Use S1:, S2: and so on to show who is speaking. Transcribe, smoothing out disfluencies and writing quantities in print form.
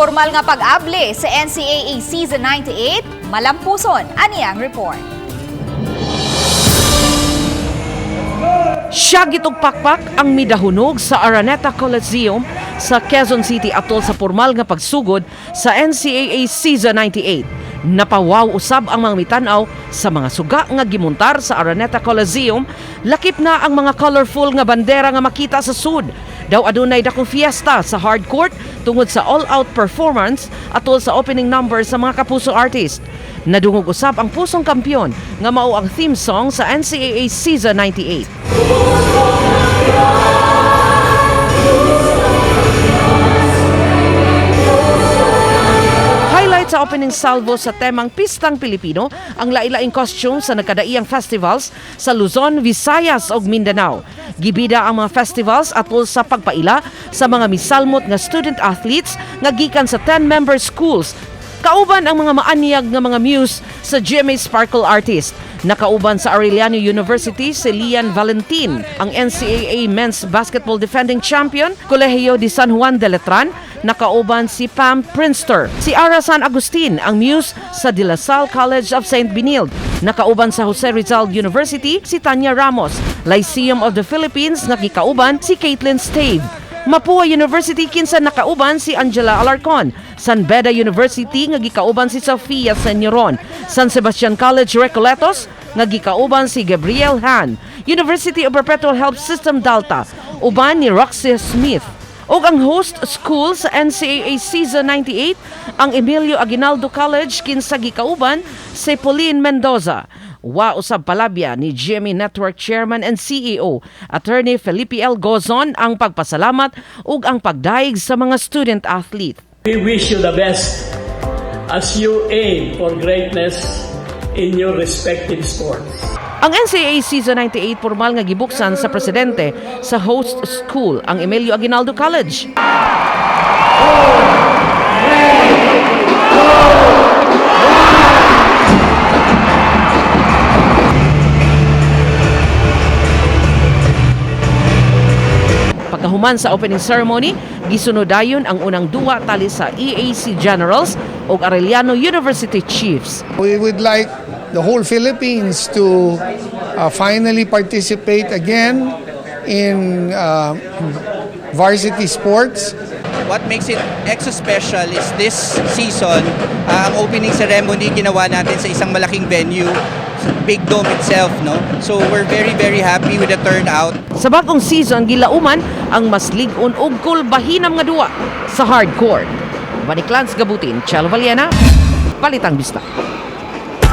S1: Formal nga pag-able sa NCAA Season 98, malampuson aniyang report.
S2: Siya gitugpakpak ang midahunog sa Araneta Coliseum sa Quezon City atol sa formal nga pagsugod sa NCAA Season 98. Napawaw usab ang mga mitanaw sa mga suga nga gimuntar sa Araneta Coliseum, lakip na ang mga colorful nga bandera nga makita sa sud. Daw adunay dakong fiesta sa hard court tungod sa all-out performance atol sa opening number sa mga Kapuso artist. Nadungog usab ang pusong kampyon nga mao ang theme song sa NCAA Season 98. Highlight sa opening salvo sa temang Pistang Pilipino ang lain-laing costume sa nagkadaiyang festivals sa Luzon, Visayas ug Mindanao. Gibida ang mga festivals atol sa pagpaila sa mga misalmot nga student athletes nga gikan sa 10-member schools. Kauban ang mga maanyag nga mga muse sa GMA Sparkle artist. Nakauban sa Arellano University si Lian Valentin, ang NCAA Men's Basketball Defending Champion, Kolehiyo de San Juan de Letran. Nakauban si Pam Prinster. Si Ara San Agustin, ang muse sa De La Salle College of St. Benilde. Nakauban sa Jose Rizal University si Tanya Ramos. Lyceum of the Philippines, nakikauban si Caitlin Stave. Mapua University kinsa nakauban si Angela Alarcon. San Beda University nga gikauban si Sofia Senyoron. San Sebastian College Recoletos nga gikauban si Gabriel Han. University of Perpetual Health System Dalta uban ni Roxy Smith. O ang host school sa NCAA Season 98 ang Emilio Aguinaldo College kinsa gikauban si Pauline Mendoza. Wa usab palabya ni GMA Network Chairman and CEO Attorney Felipe L. Gozon ang pagpasalamat ug ang pagdaig sa mga student athlete.
S3: We wish you the best as you aim for greatness in your respective sports.
S2: Ang NCAA Season 98 formal nga gibuksan sa presidente sa host school, ang Emilio Aguinaldo College. Pagkahuman sa opening ceremony, gisunodayon ang unang duwa tali sa EAC Generals ug Arellano University Chiefs.
S4: We would like the whole Philippines to finally participate again in varsity sports.
S5: What makes it extra special is this season, ang opening ceremony ginawa natin sa isang malaking venue, Big Dome itself, no? So we're very happy with the turnout.
S2: Sa bagong season, gilauman ang mas ligon ug kulbahinam nga duwa sa hardcourt. Baniklans Gabutin, Chelo Valiena, Balitang Bisdak.